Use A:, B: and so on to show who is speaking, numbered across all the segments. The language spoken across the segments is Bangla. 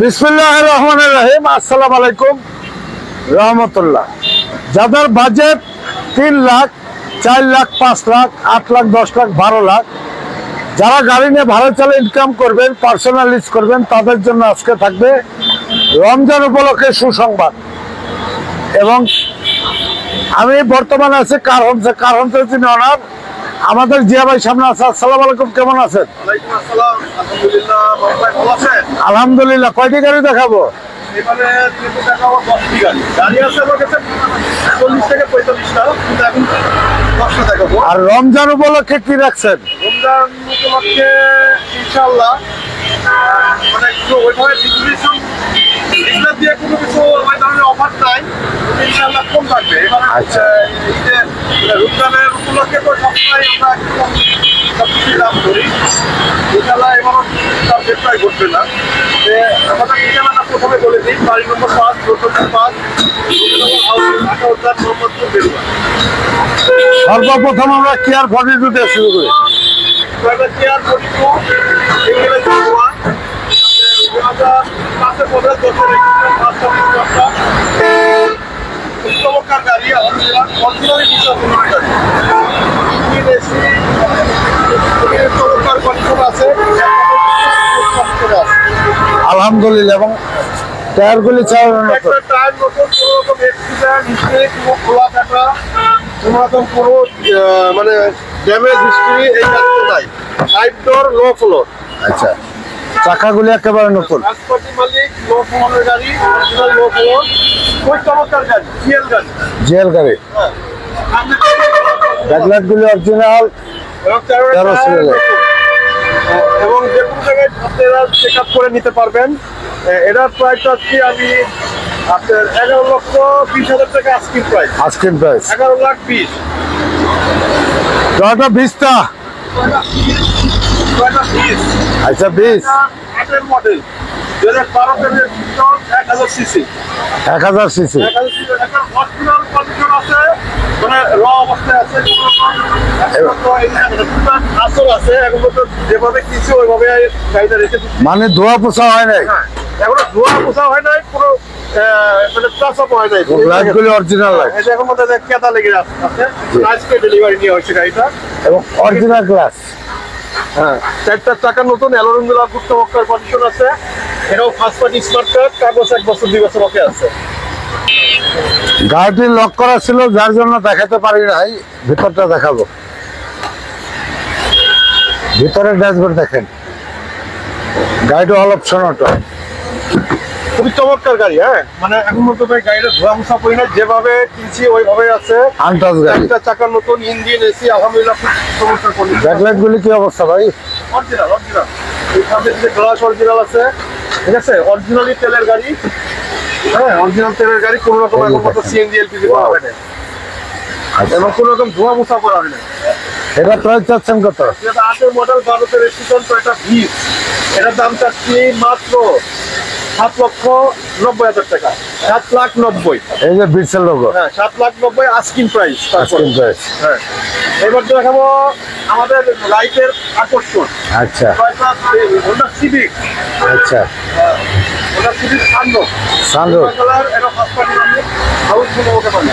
A: বিসমিল্লাহির রহমানির রহিম। আসসালামু আলাইকুম রহমতুল্লাহ। যাদের বাজেট 3 লাখ, 4 লাখ, 5 লাখ, 8 লাখ, 10 লাখ, 12 লাখ, যারা গাড়ি নিয়ে ভাড়া চালে ইনকাম করবেন, পার্সোনাল লিজ করবেন, তাদের জন্য আজকে থাকবে রমজান উপলক্ষে সুসংবাদ। এবং আমি বর্তমানে আছি কার হোমসের যিনি অনার আমাদের জিয়া ভাই সামনে আছে। আসসালামু আলাইকুম, কেমন আছেন? আলহামদুলিল্লাহ। কয়টি গাড়ি দেখাবো? আর রমজান উপলক্ষে কি রাখছেন?
B: রমজান উপলক্ষে ইনশাআল্লাহ মানে একটু ওইভাবে ডিসপ্লে দিয়ে কোনো কিছু ওই ধরনের অফার নাই, ইনশাআল্লাহ কম থাকবে।
A: আচ্ছা,
B: রমজানের উপলক্ষে তো সবসময় আমরা সবকিছু দাম করি, ইনশাআল্লাহ এবারও দাম প্রায় ঘটবে না। আমাদের ঠিকানাটা প্রথমে বলে দিই, বাড়ি নম্বর 5, রোড নম্বর 5,
A: সর্বপ্রথম আমরা কেয়ার 42 দিয়ে শুরু করি। আলহামদুলিল্লাহ। এবং টায়ারগুলি
B: মানে ড্যামেজ হিস্ট্রি এই গাড়িতে নাই। সাইড ডোর, লো ফ্লোর।
A: আচ্ছা, চাকাগুলি একেবারে নতুন।
B: রাজপতি মালিক, লো ফ্লোরের গাড়ি, লো ফ্লোর, খুব চমৎকার গাড়ি,
A: জিএল গাড়ি। ব্যাকলাইটগুলি অরিজিনাল
B: এবং যে কোনো জায়গায় আপনারা চেক আপ করে নিতে পারবেন। এটার প্রাইস হচ্ছে আমি আপনার 11,20,000 টাকা আস্কিং প্রাইস। 11,20,000।
A: Toyota vista. আচ্ছা, 20
B: মডেল 2012 1000 সিসি।
A: 1000 সিসি।
B: মানে র অবস্থায় আছে, আসল আছে। এখন তো যেভাবে কিছু ওইভাবে গাড়িটা রেখে দিচ্ছি।
A: মানে ধোয়া পোছা হয় নাই?
B: এখনো ধোয়া পোছা হয় নাই, কোনো মানে টাচ আপ হয় নাই।
A: লাইটগুলি অরিজিনাল লাইট।
B: এটা এখন মধ্যে কেদা লেগে আছে। আজকে ডেলিভারি নিয়ে হয়েছে গাড়িটা
A: এবং অরিজিনাল গ্লাস।
B: হ্যাঁ, 4টা চাকা নতুন, অ্যালুমিনিয়াম গুড চমৎকার কন্ডিশন আছে। এটাও ফার্স্ট পার্টি স্মার্ট কার্ড, কাগজ 1 বছর 2 বছর ওকে আছে।
A: গাড়িটি লক করা ছিল, যার জন্য দেখাতে পারি নাই। ভিতরটা দেখাবো। ভিতরের ড্যাশবোর্ড দেখেন। গাড়িটা অল অপশন অটো।
B: খুবই চমৎকার গাড়ি। হ্যাঁ, মানে এখন মতো গাড়িটা ধোয়া মোছা পড়ি না, যেভাবে কিনছি ওইভাবে আছে।
A: আনটাচ গাড়ি।
B: 4টা চাকা নতুন, ইঞ্জিন, এসি, আলহামদুলিল্লাহ খুব চমৎকার কন্ডিশন।
A: ব্যাকলাইট গুলি কি অবস্থা ভাই?
B: অরিজিনাল। এই সামনে যে গ্লাস অরিজিনাল আছে, ঠিক আছে। অরিজিনালি তেলের গাড়ি। হ্যাঁ, অরিজিনাল তেলের গাড়ি, কোনো রকম এখন মতো সিএনজি এলপিজি করা হয় না এবং কোনো রকম ধোয়া মোছা করা হয় না।
A: এটা প্রাইস চাচ্ছেন কত?
B: এটা 8 মডেল, 12 রেজিস্ট্রেশন, টয়োটা ভিস। এটার দাম চাচ্ছি মাত্র 7,90,000 টাকা। 7,90,000।
A: এই যে বিটসেল লোগো।
B: হ্যাঁ, 7,90,000 আস্কিং প্রাইস।
A: Asking price.
B: হ্যাঁ, এবার দেখাবো আমাদের লাইটের আকর্ষণ।
A: আচ্ছা
B: হোন্ডা সিভিক।
A: আচ্ছা,
B: হোন্ডা সিভিক
A: সানরুফ।
B: কালার, এটা ফার্স্ট পার্টি মালিক, হাউসফুল হতে পারে।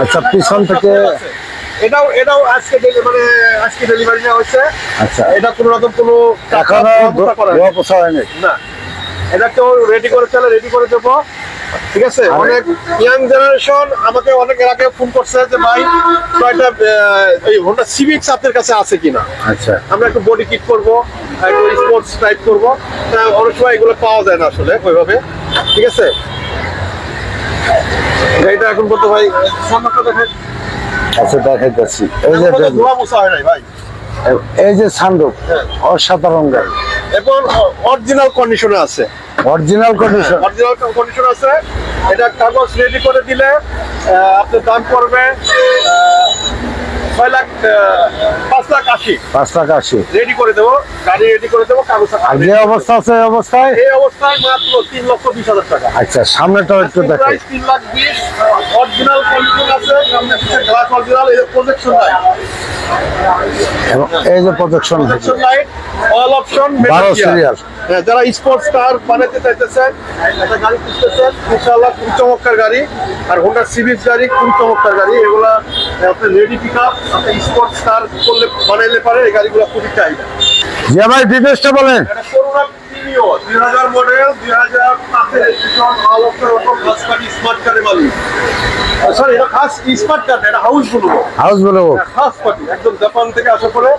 A: আচ্ছা, পিছন থেকে
B: এটাও আজকে ডেলিভারি নেওয়া হচ্ছে।
A: আচ্ছা,
B: এটা কোনো রকম কোনো
A: এখনো ধোয়া পোছা হয়নি
B: না। এটাকেও রেডি করে দেবো, ঠিক আছে। অনেক ইয়াং জেনারেশন আমাকে অনেক এর আগে ফোন করছে যে ভাই কয়টা এই হোন্ডা সিভিক আপনার কাছে আছে কিনা।
A: আচ্ছা,
B: আমরা একটু বডি কিট করবো, একটু স্পোর্টস টাইপ করবো। অনেক সময় এগুলো পাওয়া যায় না আসলে ওইভাবে, ঠিক আছে। গাড়িটা এখন বলতে ভাই সামনেটা দেখেন।
A: আচ্ছা, দেখাইতেছি।
B: ধোয়া মোছা হয় নাই ভাই।
A: এই যে সানরুফ, অসাধারণ গাড়ি
B: এবং অরিজিনাল কন্ডিশনে আছে।
A: অরিজিনাল
B: কন্ডিশন আছে। এটা কাগজ রেডি করে দিলে আপনার দাম পড়বে 6,05,80,000
A: 5,80,000
B: রেডি করে দেবো, গাড়ি রেডি করে দেবো, কাগজ
A: আর যে অবস্থা আছে এই অবস্থায়।
B: এই অবস্থায় মাত্র 3,20,000 টাকা।
A: আচ্ছা, সামনেটাও একটু দেখেন।
B: প্রাইস 3,20,000, অরিজিনাল কন্ডিশন আছে, সামনে পিছে গ্লাস অরিজিনাল, এই যে প্রজেকশন লাইট,
A: এবং এই যে projection
B: projection light, all option
A: 12 serial.
B: যারা স্পোর্টস কার বানাতে চাইতেছেন, একটা গাড়ি খুঁজতেছেন, ইনশাআল্লাহ খুব চমৎকার গাড়ি। আর হোন্ডা সিভিক গাড়ি খুব চমৎকার গাড়ি, এগুলা আপনি রেডি পিক আপ, আপনি স্পোর্টস কার করলে বানাইলে পারে, এই গাড়িগুলো খুবই চাহিদা।
A: জি ভাই, ডিটেলসটা বলেন।
B: এটা করোনা প্রিমিও 2000 মডেল, 2005 এর registration, all option auto, first party smart কারের মালিক। সরি, এটা খাস স্মার্ট কার না, এটা হাউস বলবো,
A: হাউস বলবো,
B: খাস পার্টি, একদম জাপান থেকে আসা করে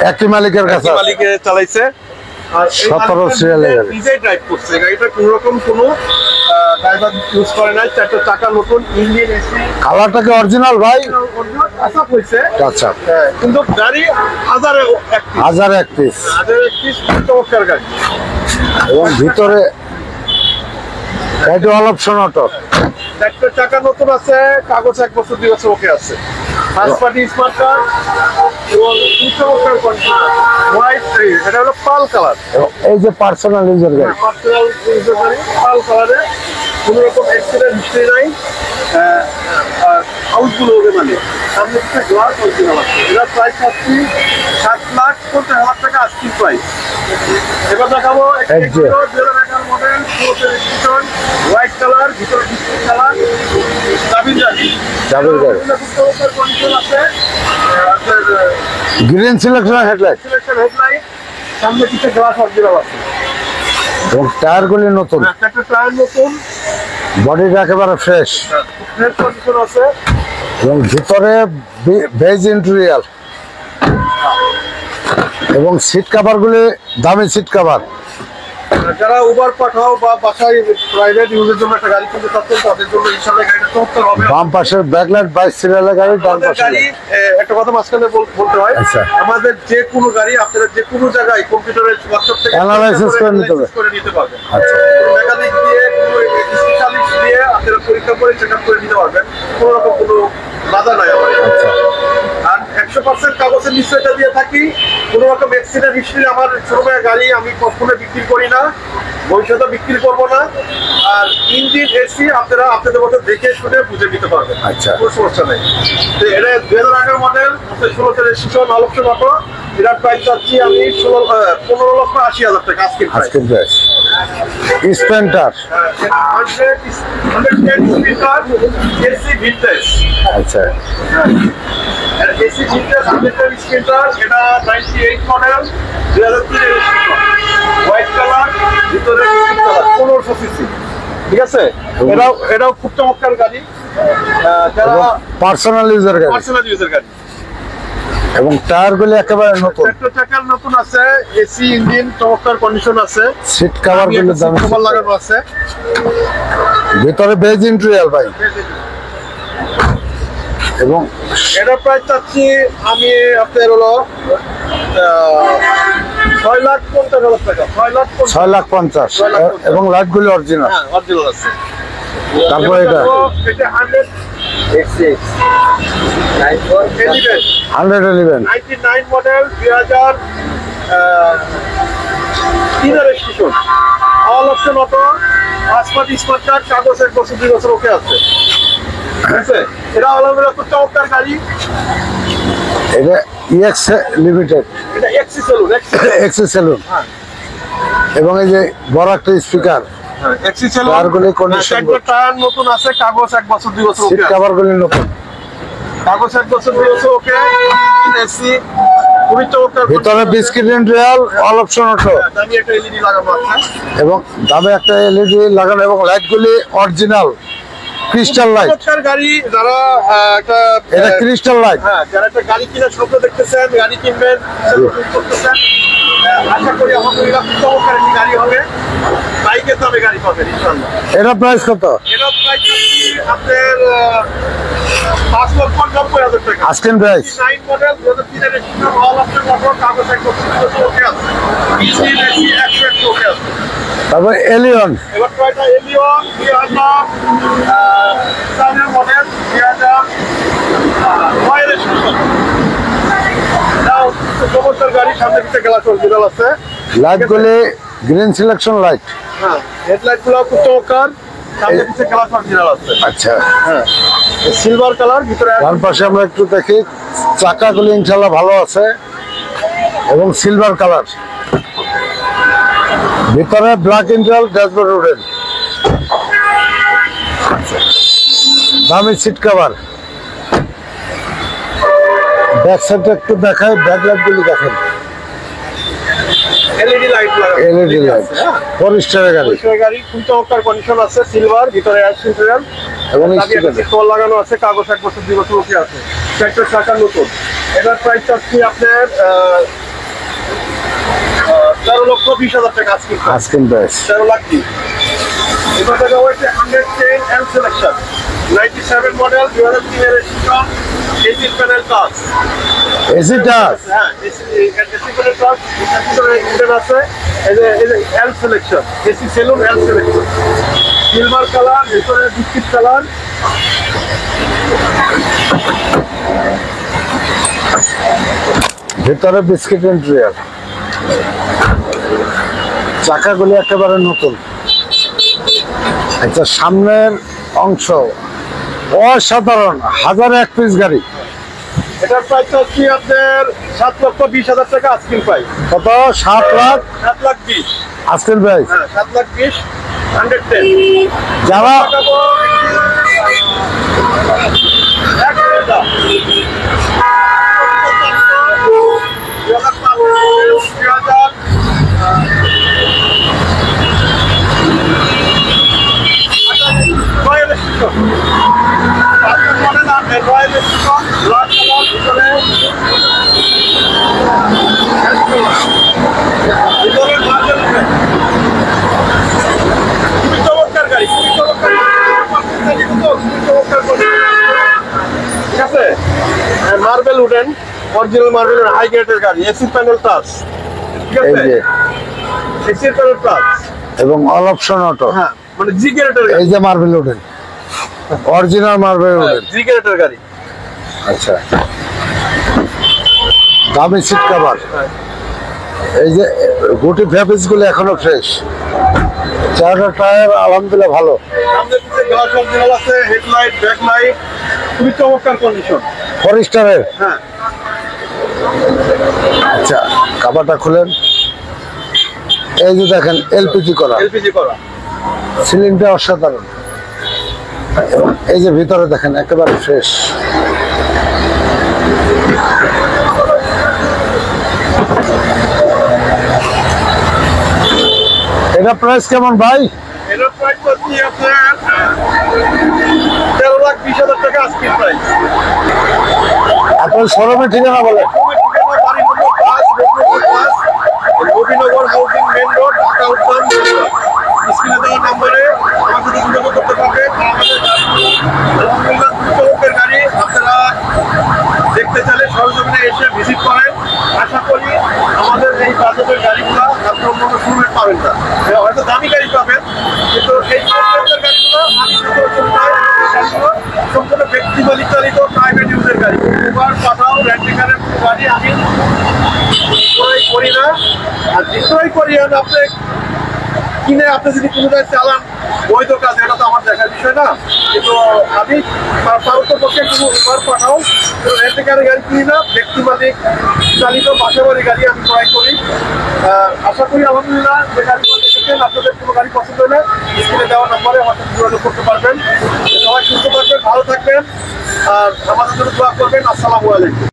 A: একটি মালিকের কাছে আছে।
B: মালিকে চালাইছে। আর
A: 17 সিরিয়ালের গাড়ি।
B: নিজেই ড্রাইভ করছে গাড়িটা, কোন রকম কোনো ড্রাইভার ইউজ করে নাই। 4টা চাকা নতুন, ইঞ্জিন, এসি,
A: কালারটা কি অরিজিনাল ভাই?
B: আসাপ হয়েছে।
A: আচ্ছা,
B: কিন্তু গাড়ি 1001
A: 1031
B: চমৎকার গাড়ি।
A: এবং ভিতরে এটা অল অপশন অটো।
B: 4টা চাকা নতুন আছে, কাগজ 1 বছর 2 বছর ওকে আছে। ফার্স্ট পার্টি স্মার্ট কার এবং চমৎকার কন্ডিশন, হোয়াইট, এটা হলো পাল কালার।
A: এবং এই যে পার্সোনাল ইউজার গাড়ি,
B: পার্সোনাল ইউজার গাড়ি, পাল কালারে, কোনো রকম অ্যাক্সিডেন্ট হিস্ট্রি নাই। হাউসগুলো হবে মানে সামনে থেকে গ্লাস অরিজিনাল আছে। এটার প্রাইস আছে 7,50,000 টাকা আস্কিং প্রাইস। এবার দেখাবো একটা
A: একদম।
B: 2011 মডেল, রেজিস্ট্রেশন, হোয়াইট কালার, ভিতরে ডিসপ্লে কালার, চাবির গাড়ি।
A: চাবির গাড়ি।
B: কন্ডিশন আছে, আপনার
A: green selection headlight
B: selection headlight, সামনে পিছে গ্লাস অরিজিনাল আছে।
A: এবং টায়ারগুলি নতুন,
B: একটা টায়ার নতুন,
A: বডিটা একেবারে ফ্রেশ
B: ফ্রেশ কন্ডিশন আছে।
A: এবং ভিতরে বেজ ইন্টেরিয়াল এবং সিট কাভারগুলি দামি সিট কাভার।
B: যারা উবার পাঠাও বা বাসায় প্রাইভেট ইউজের জন্য একটা গাড়ি কিনতে চাচ্ছেন, তাদের জন্য ইনশাআল্লাহ গাড়িটা চমৎকার হবে।
A: বাম পাশের ব্যাকলাইট 22 সিরিয়ালের গাড়ি, ডান
B: আমাদের
A: পাশে
B: গাড়ি একটা কথা মাঝখানে বলতে হয়,
A: আচ্ছা।
B: আমাদের যে কোনো গাড়ি আপনারা যে কোনো জায়গায় কম্পিউটারের ওয়ার্কশপ থেকে
A: Analysis করে নিতে হবে।
B: করে নিতে পারবেন।
A: আচ্ছা।
B: মেকানিক দিয়ে, কোনো স্পেশালিস্ট দিয়ে আপনারা পরীক্ষা করে চেক আপ করে নিতে পারবেন, কোনো রকম কোনো বাধা নাই আমাদের।
A: আচ্ছা।
B: আর 100% কাগজের নিশ্চয়তা দিয়ে থাকি, কোনো রকম অ্যাক্সিডেন্ট হিস্ট্রি আমার শোরুমের গাড়ি আমি কখনো বিক্রি করি না, ভবিষ্যতে বিক্রি করবো না। আর ইঞ্জিন, এসি আপনারা আপনাদের মতো দেখে শুনে বুঝে নিতে পারবেন,
A: আচ্ছা।
B: কোনো সমস্যা নেই। তো এটা 2011 মডেল, 16তে রেজিস্ট্রেশন, অল অপশন অটো। এটার প্রাইস চাচ্ছি আমি 15,80,000 টাকা আজকের প্রাইস।
A: আজকের প্রাইস। স্পেন্টার,
B: এসি ভিন্টেজ,
A: আচ্ছা।
B: এসি ভিন্টেজ 100 স্পেন্টার, এটা 98 মডেল, 2003 রেজিস্ট্রেশন, হোয়াইট কালার, ভিতরে ডিসপ্লে কালার, 1500 সিসি। ঠিক আছে, এটাও খুব চমৎকার গাড়ি, যারা
A: পার্সোনাল ইউজার গাড়ি
B: পার্সোনাল ইউজার গাড়ি।
A: এবং টায়ারগুলি একেবারে নতুন,
B: একটা চাকার নতুন আছে, এসি, ইঞ্জিন চমৎকার কন্ডিশন আছে,
A: সিট কাভারগুলি দামি,
B: কভার লাগানো আছে।
A: ভিতরে বেজ ইন্টেরিয়াল ভাই। এবং
B: এটার প্রাইস চাচ্ছি আমি আপনার হলো 6,50,000 টাকা।
A: 6,50,000 এবং লাইটগুলি অরিজিনাল।
B: হ্যাঁ, অরিজিনাল আছে।
A: তারপর এটা
B: এটা 100
A: 111
B: 99 model, 2003 registration, all option auto, passport smart card, কাগজ 1 বছর 2 বছর ওকে আছে। ঠিক আছে, এটা আলহামদুলিল্লাহ খুব চমৎকার গাড়ি।
A: এটা ইএক্স লিমিটেড,
B: এটা এক্সি সেলুন,
A: এক্সি সেলুন। এবং এই যে বড় একটা স্পিকার,
B: এক্সি সেলুন,
A: টায়ারগুলি condition good।
B: টায়ার নতুন আছে, কাগজ 1 বছর 2 বছর
A: সিট
B: ওকে আছে।
A: কাভারগুলি নতুন,
B: কাগজ 1 বছর 2 বছর ওকে, এসি খুবই চমৎকার।
A: ভিতরে বিস্কিট ইন্টেরিয়াল, অল অপশন অটো
B: দামি একটা এলইডি লাগানো আছে,
A: এবং দামে একটা এলইডি লাগানো এবং লাইটগুলি অরিজিনাল ক্রিস্টাল লাইট।
B: চমৎকার গাড়ি। যারা একটা
A: এটা ক্রিস্টাল লাইট।
B: হ্যাঁ, যারা একটা গাড়ি কেনার স্বপ্ন দেখতেছেন, গাড়ি কিনবেন করতেছেন, আশা করি আলহামদুলিল্লাহ খুব চমৎকার একটি গাড়ি হবে। বাইকের দামে গাড়ি পাবেন ইনশাআল্লাহ।
A: এটা প্রাইস কত?
B: এর প্রাইস আপনার 5,90,000 টাকা।
A: আজকের price
B: 9 model, 2003 registration, all option auto, কাগজ 1 বছর 2 বছর ওকে আছে, ইঞ্জিন, এসি 100 ওকে আছে।
A: তারপর এলিয়ন,
B: এবার কয়টা এলিয়ন 2004 মডেল, 2009 রেজিস্ট্রেশন, চমৎকার গাড়ি, সামনে পিছে গ্লাস অরিজিনাল আছে।
A: লাইটগুলি গ্রিন সিলেকশন লাইট।
B: হ্যাঁ, হেডলাইট গুলো খুব চমৎকার, সামনে পিছে গ্লাস অরিজিনাল আছে।
A: আচ্ছা,
B: হ্যাঁ, সিলভার কালার, ভিতরে
A: ডান পাশে আমরা একটু দেখি, চাকাগুলি ইনশাল্লাহ ভালো আছে এবং সিলভার কালার, ভিতরে ব্ল্যাক ইন্টেরিয়র, ড্যাশবোর্ড উডেন, দামি সিট কভার। ব্যাক সাইডটা একটু দেখায়, ব্যাক লাইট গুলি দেখেন,
B: এলইডি লাইট লাগানো,
A: এলইডি লাইট,
B: হ্যাঁ।
A: ফরেস্টারের গাড়ি
B: পরিষ্কার গাড়ি, খুব চমৎকার কন্ডিশন আছে, সিলভার, ভিতরে অ্যাশ ইন্টেরিয়র
A: এবং
B: লাগিয়ে একটা স্টোর লাগানো আছে, কাগজ 1 বছর 2 বছর ওকে আছে, ট্র্যাক্টর চাকা নতুন। এটার প্রাইস চাচ্ছি আপনার 13,20,000 টাকা আজকে।
A: আজকের প্রাইস
B: 13 লাখ কি। এবার দেখা হয়েছে 110 L সিলেকশন, 97 মডেল, 2003 এর রেজিস্ট্রেশন, এসি প্যানেল টাচ।
A: এসিটা
B: হ্যাঁ, এসি প্যানেল টাচ, ভিতরে উডেন আছে। এই যে L selection, AC salon L selection, silver colour, ভিতরে বিস্কিট কালার।
A: ভিতরে বিস্কিট ইন্টেরিয়র, চাকাগুলি একেবারে নতুন। আচ্ছা, সামনের অংশ অসাধারণ, 1001 পিস গাড়ি।
B: এটার প্রাইস হচ্ছে আপনার 7,20,000 টাকা আজকের প্রাইস।
A: কত? 7 লাখ
B: 7,20,000।
A: আজকের প্রাইস।
B: হ্যাঁ, 7,20,000, 110।
A: যারা
B: চমৎকার গাড়ি, খুবই চমৎকার। ঠিক আছে, marble wooden, original marble high গ্রেডের গাড়ি, এসি প্যানেল টাচ। ঠিক
A: এই
B: আছে,
A: যে
B: এসি প্যানেল টাচ,
A: এবং অল অপশন অটো,
B: হ্যাঁ, মানে জি গ্রেডের
A: এই
B: গাড়ি,
A: যে marble wooden, original marble wooden.
B: G গ্রেডের গাড়ি।
A: আচ্ছা, দামি সিট কভার, এই যে গুটি ফ্যাব্রিক্স গুলো এখনো ফ্রেশ, চারটা টায়ার আলহামদুলিল্লাহ ভালো,
B: সামনে পিছে গ্লাস অরিজিনাল আছে, হেডলাইট, ব্যাকলাইট, খুবই চমৎকার কন্ডিশন।
A: ফরেস্টারের।
B: হ্যাঁ,
A: আচ্ছা, কাভারটা খুলেন, এই যে দেখেন এলপিজি করা,
B: এলপিজি করা।
A: সিলিংটা অসাধারণ এবং এই যে ভিতরে দেখেন একেবারে ফ্রেশ। এটা প্রাইস কেমন ভাই?
B: এটার প্রাইস হচ্ছে আপনার 13,20,000 টাকা আজকের প্রাইস।
A: আপনার শোরুমের ঠিকানা বলেন।
B: বাড়ি নম্বর 5, রবিনগর হাউজিং মেন রোড, ঢাকা উত্তর। স্ক্রিনে দেওয়া নম্বরে আমার সাথে যোগাযোগ করতে পারবেন। আমাদের আলহামদুলিল্লাহ চমৎকার গাড়ি, আপনারা দেখতে চাইলে সরজমিনে এসে ভিজিট করেন। আশা করি আমাদের এই বাজেটের গাড়িগুলো আপনি অন্য শোরুমে পাবেন না, হয়তো দামি গাড়ি পাবেন, কিন্তু এই বাজেটের গাড়িগুলো আমি গাড়িগুলো সম্পূর্ণ ব্যক্তি চালিত প্রাইভেট ইউজের গাড়ি। উবার, পাঠাও, রেন্টিকারের গাড়ি আমি বিক্রয় করি না। আর বিক্রয় করি আপনি কিনে আপনি যদি কোনো জায়গায় চালান বৈধ কাজ, এটা তো আমার দেখার বিষয় না। কিন্তু আমি পক্ষে কোনো উবার, পাঠাও, রেন্টিকারের গাড়ি কিনি না, ব্যক্তি মালিক চালিত বাসাবাড়ি গাড়ি আমি ক্রয় করি। আশা করি আলহামদুলিল্লাহ যে গাড়িগুলো দেখেছেন আপনাদের কোনো গাড়ি পছন্দ হলে স্ক্রিনে দেওয়া নম্বরে আমার সাথে যোগাযোগ করতে পারবেন। সবাই সুস্থ থাকবেন, ভালো থাকবেন, আর আমাদের জন্য দোয়া করবেন। আসসালামু আলাইকুম।